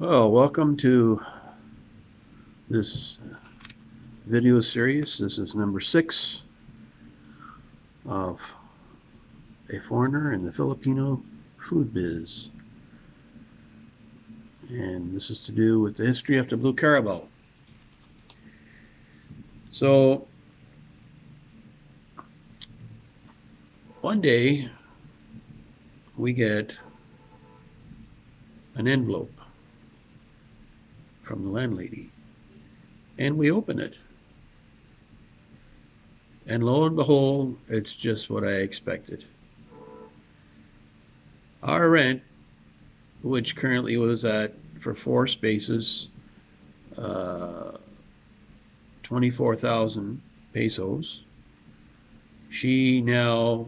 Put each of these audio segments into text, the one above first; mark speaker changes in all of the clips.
Speaker 1: Well, welcome to this video series. This is number 6 of A Foreigner in the Filipino Food Biz. And this is to do with the history of the Blue Carabao. So, one day we get an envelope from the landlady, and we open it. And lo and behold, it's just what I expected. Our rent, which currently was at, for 4 spaces, 24,000 pesos, she now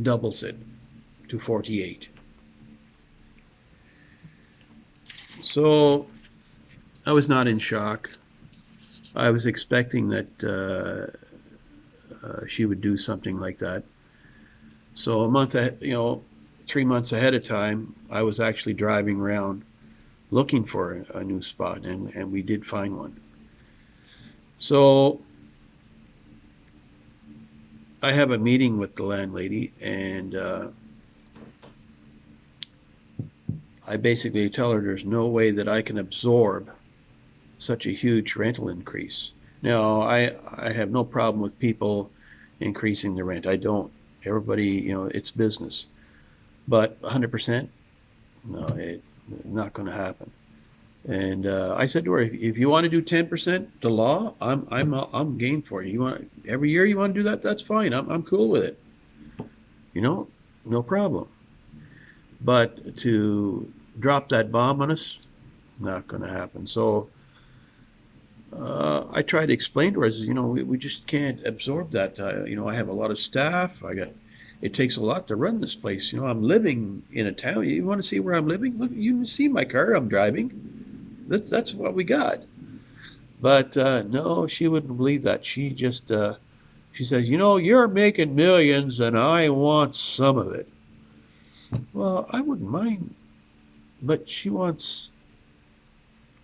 Speaker 1: doubles it to 48. So I was not in shock. I was expecting that she would do something like that. So a month, 3 months ahead of time, I was actually driving around looking for a new spot, and we did find one. So I have a meeting with the landlady, and I basically tell her there's no way that I can absorb such a huge rental increase. Now, I have no problem with people increasing the rent. I don't. Everybody, it's business. But 100%, no, it's not going to happen. And I said to her, if you want to do 10%, the law, I'm game for you. You want every year you want to do that? That's fine. I'm cool with it. No problem. But to drop that bomb on us, not going to happen. So I tried to explain to her, we just can't absorb that. I have a lot of staff. It takes a lot to run this place. I'm living in a town. You want to see where I'm living? Look, you can see my car I'm driving. That's what we got. But no, she wouldn't believe that. She just, she says, you're making millions and I want some of it. Well, I wouldn't mind, but she wants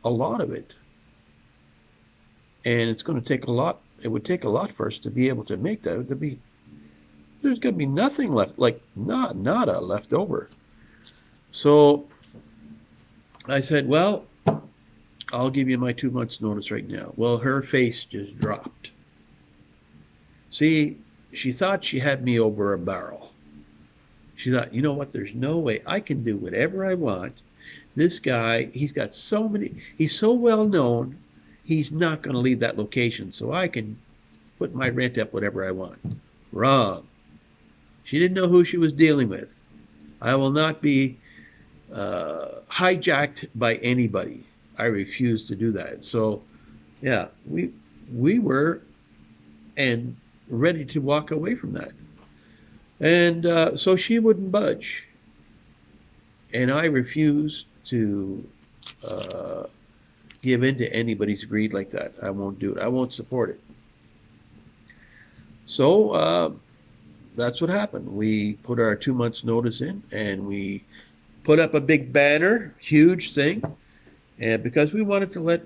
Speaker 1: a lot of it. And it's going to take a lot. It would take a lot for us to be able to make that. There's going to be nothing left, like nada left over. So I said, well, I'll give you my 2 months notice right now. Well, her face just dropped. See, she thought she had me over a barrel. She thought, you know what, there's no way I can do whatever I want. This guy, he's so well known, he's not going to leave that location, so I can put my rent up whatever I want. Wrong. She didn't know who she was dealing with. I will not be hijacked by anybody. I refuse to do that. So, yeah, we were and ready to walk away from that. And so she wouldn't budge. And I refused to give in to anybody's greed like that. I won't do it. I won't support it. So that's what happened. We put our 2 months notice in, and we put up a big banner, huge thing, and because we wanted to let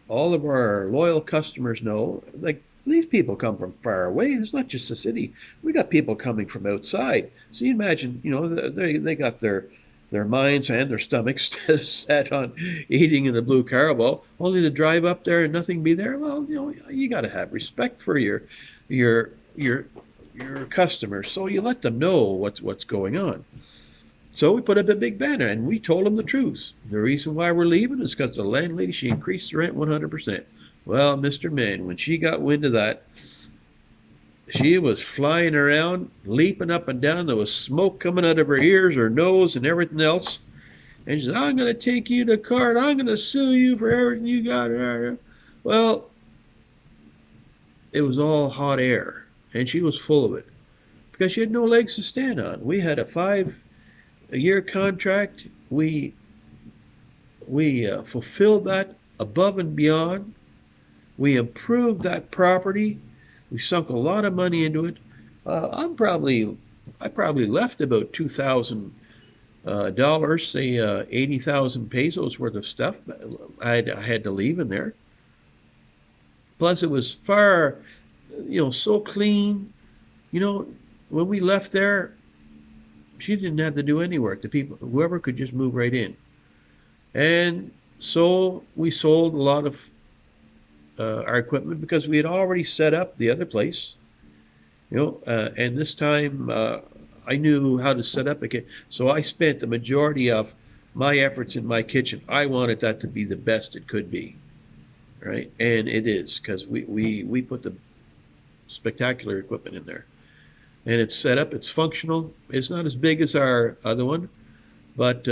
Speaker 1: all of our loyal customers know, like, these people come from far away. It's not just the city. We got people coming from outside. So you imagine, they got their minds and their stomachs set on eating in the Blue Carabao, only to drive up there and nothing be there. Well, you got to have respect for your customers. So you let them know what's going on. So we put up a big banner, and we told them the truth. The reason why we're leaving is because the landlady, she increased the rent 100%. Well, Mr. Man, when she got wind of that, she was flying around, leaping up and down. There was smoke coming out of her ears, her nose, and everything else. And she said, I'm going to take you to court. I'm going to sue you for everything you got. Well, it was all hot air, and she was full of it because she had no legs to stand on. We had a 5-year contract. We fulfilled that above and beyond. We improved that property. We sunk a lot of money into it. I probably left about $2,000 dollars, say 80,000 pesos worth of stuff I had to leave in there. Plus, it was far, so clean. You know, when we left there, she didn't have to do any work. The people, whoever could just move right in. And so we sold a lot of our equipment because we had already set up the other place. And this time I knew how to set up a kitchen. So I spent the majority of my efforts in my kitchen. I wanted that to be the best it could be, right? And it is because we put the spectacular equipment in there. And it's set up, it's functional. It's not as big as our other one, but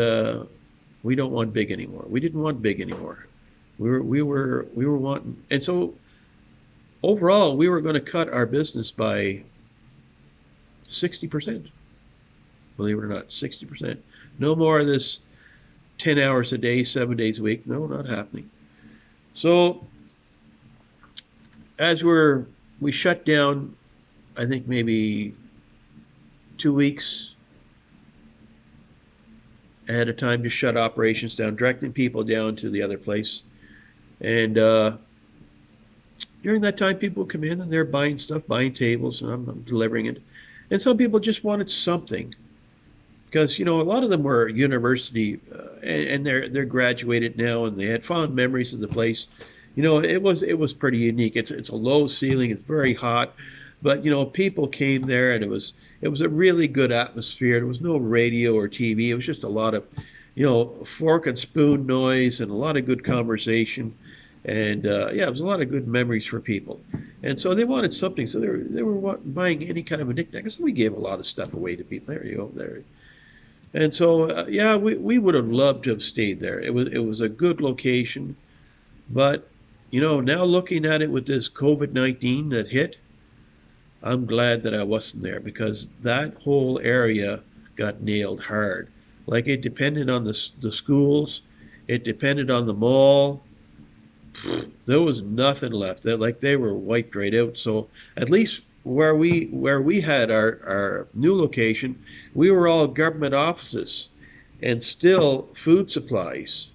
Speaker 1: we don't want big anymore. We didn't want big anymore. We were wanting, and so overall, we were going to cut our business by 60%. Believe it or not, 60%. No more of this 10 hours a day, 7 days a week. No, not happening. So as we shut down, I think maybe 2 weeks ahead of time to shut operations down, directing people down to the other place. And during that time, people would come in and they're buying stuff, buying tables, and I'm delivering it. And some people just wanted something because a lot of them were university and they're graduated now and they had fond memories of the place. It was pretty unique. It's a low ceiling, it's very hot, but people came there and it was a really good atmosphere. There was no radio or TV. It was just a lot of fork and spoon noise and a lot of good conversation. And yeah, it was a lot of good memories for people. And so they wanted something. So they were buying any kind of a knickknack. So we gave a lot of stuff away to people. There you go. There. And so yeah, we would have loved to have stayed there. It was a good location, but now looking at it with this COVID-19 that hit, I'm glad that I wasn't there because that whole area got nailed hard. Like it depended on the schools, it depended on the mall. There was nothing left. They were wiped right out. So at least where we had our new location, we were all government offices and still food supplies.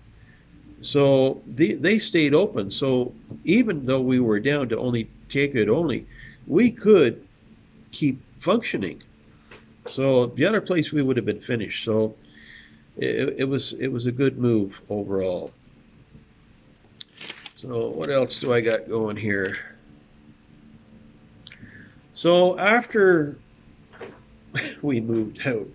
Speaker 1: So they stayed open. So even though we were down to only takeout only, we could keep functioning. So the other place we would have been finished. So it was a good move overall. So what else do I got going here? So after we moved out,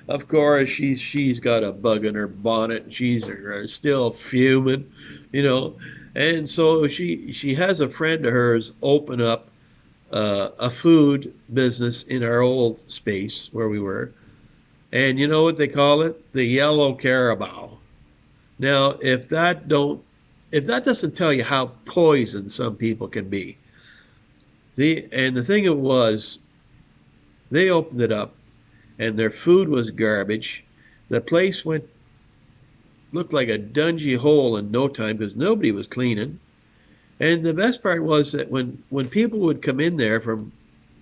Speaker 1: of course she's got a bug in her bonnet. She's still fuming, you know, and so she has a friend of hers open up a food business in our old space where we were, and you know what they call it? The Yellow Carabao. Now, if that doesn't tell you how poison some people can be, and the thing it was, they opened it up, and their food was garbage. The place looked like a dungy hole in no time because nobody was cleaning. And the best part was that when people would come in there from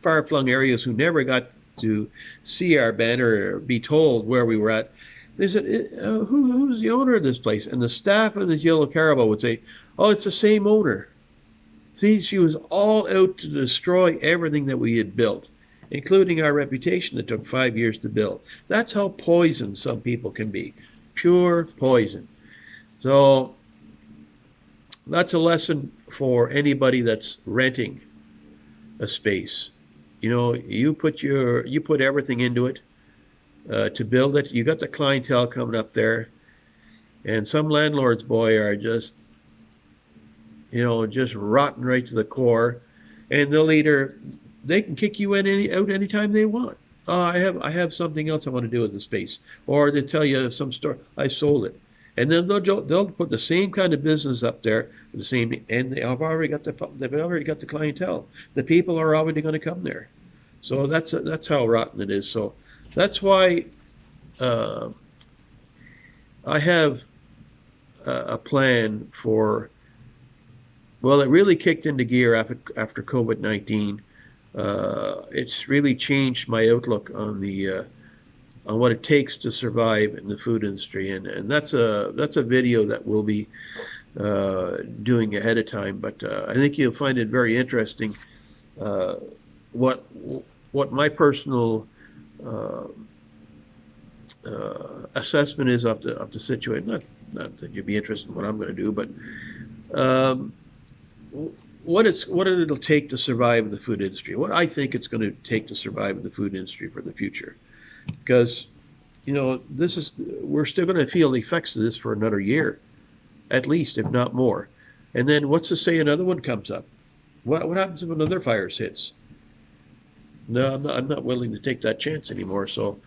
Speaker 1: far-flung areas who never got to see our banner or be told where we were at, they said, who's the owner of this place? And the staff of this Yellow Carabao would say, oh, it's the same owner. See, she was all out to destroy everything that we had built, including our reputation that took 5 years to build. That's how poison some people can be. Pure poison. So that's a lesson for anybody that's renting a space. You know, you put everything into it to build it. You got the clientele coming up there, and some landlords, boy, are just just rotten right to the core, and they can kick you out anytime they want. Oh, I have something else I want to do with the space, or they tell you some story. I sold it, and then they'll put the same kind of business up there, the same, and they've already got the clientele. The people are already going to come there, so that's how rotten it is. So that's why I have a plan for. Well, it really kicked into gear after COVID-19. It's really changed my outlook on on what it takes to survive in the food industry, and that's a video that we'll be doing ahead of time. But I think you'll find it very interesting. Uh, what what my personal uh, assessment is of the situation. Not that you'd be interested in what I'm going to do, but um, what it'll take to survive in the food industry. What I think it's going to take to survive in the food industry for the future, because this is we're still going to feel the effects of this for another year, at least, if not more. And then what's to say another one comes up? What happens if another virus hits? No, I'm not willing to take that chance anymore. So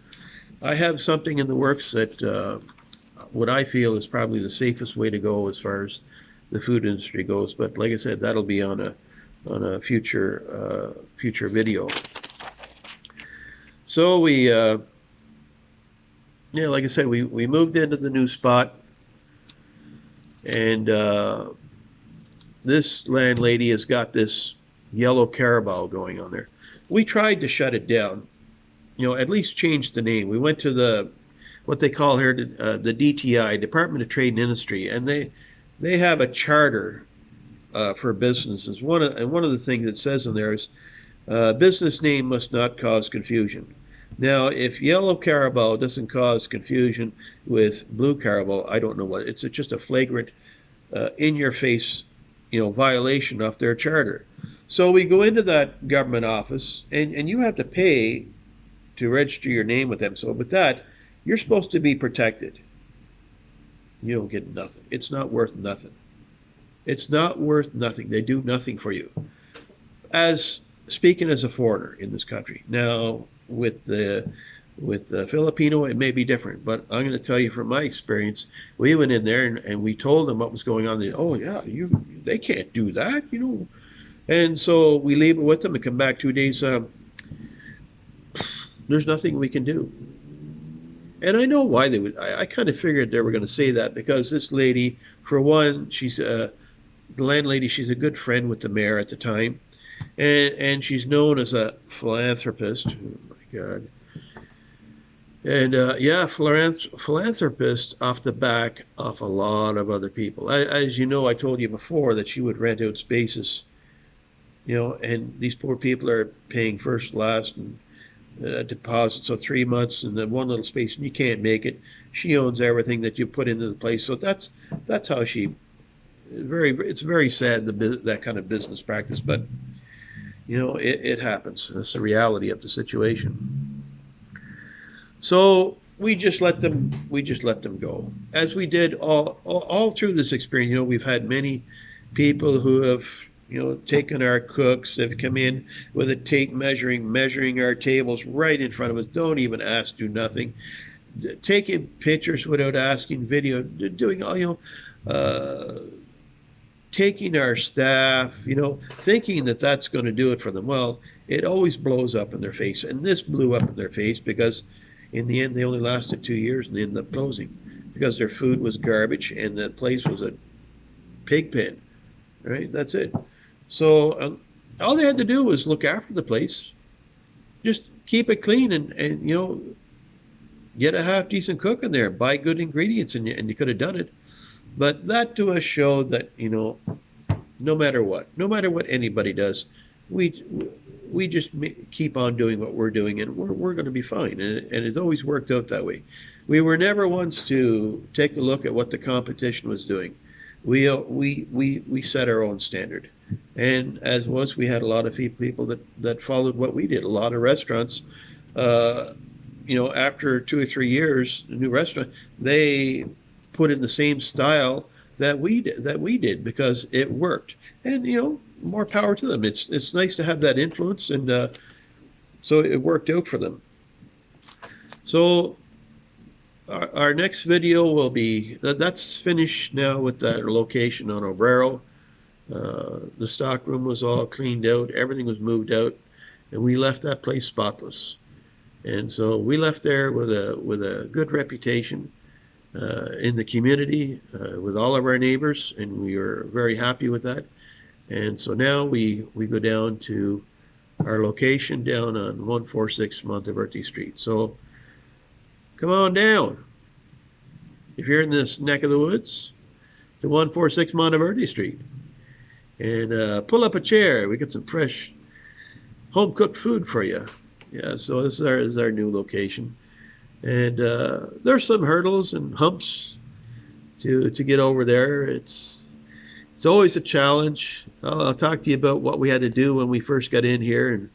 Speaker 1: I have something in the works that what I feel is probably the safest way to go as far as the food industry goes. But like I said, that'll be on a future video. So yeah, like I said, we moved into the new spot, and this landlady has got this yellow carabao going on there. We tried to shut it down, at least change the name. We went to what they call here the DTI, Department of Trade and Industry, and they have a charter for businesses. One of the things it says in there is business name must not cause confusion. Now, if yellow carabao doesn't cause confusion with blue carabao, I don't know what. It's just a flagrant, in-your-face, violation of their charter. So we go into that government office, and you have to pay to register your name with them. So with that, you're supposed to be protected. You don't get nothing. It's not worth nothing. It's not worth nothing. They do nothing for you. As speaking as a foreigner in this country. Now, with the Filipino, it may be different, but I'm going to tell you from my experience. We went in there and we told them what was going on. Oh yeah, they can't do that, And so we leave it with them and come back 2 days. There's nothing we can do. And I know why they would. I kind of figured they were going to say that because this lady, for one, she's the landlady. She's a good friend with the mayor at the time, and she's known as a philanthropist. Oh my God. And yeah, philanthropist off the back of a lot of other people. As you know, I told you before that she would rent out spaces, and these poor people are paying first, last, and deposit. So 3 months in the one little space, and you can't make it. She owns everything that you put into the place. So that's how she. It's very sad that kind of business practice, but it happens. That's the reality of the situation. So we just let them go, as we did all through this experience. We've had many people who have taken our cooks. They've come in with a tape measuring our tables right in front of us. Don't even ask, do nothing. Taking pictures without asking, video, doing all taking our staff, thinking that that's going to do it for them. Well, it always blows up in their face, and this blew up in their face because in the end they only lasted 2 years and they ended up closing because their food was garbage and the place was a pig pen. Right? That's it. So all they had to do was look after the place, just keep it clean, and get a half decent cook in there, buy good ingredients, and you could have done it. But that to us showed that no matter what anybody does, we just keep on doing what we're doing, and we're going to be fine. And it's always worked out that way. We were never once to take a look at what the competition was doing. We set our own standard, and as was, we had a lot of people that followed what we did. A lot of restaurants, after 2 or 3 years, the new restaurant, they put in the same style that we did because it worked, and more power to them. It's nice to have that influence, and so it worked out for them. So. Our next video will be, that's finished now with that location on Obrero. The stock room was all cleaned out. Everything was moved out. And we left that place spotless. And so we left there with a good reputation in the community, with all of our neighbors. And we were very happy with that. And so now we go down to our location down on 146 Monteverde Street. So come on down. If you're in this neck of the woods, to 146 Monteverde Street. And pull up a chair. We got some fresh home-cooked food for you. Yeah, so this is our new location. And there's some hurdles and humps to get over there. It's always a challenge. I'll talk to you about what we had to do when we first got in here,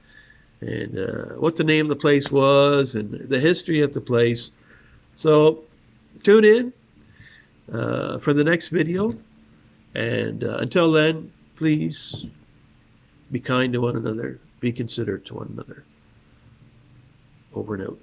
Speaker 1: and what the name of the place was and the history of the place. So tune in for the next video. And until then, please be kind to one another. Be considerate to one another. Over and out.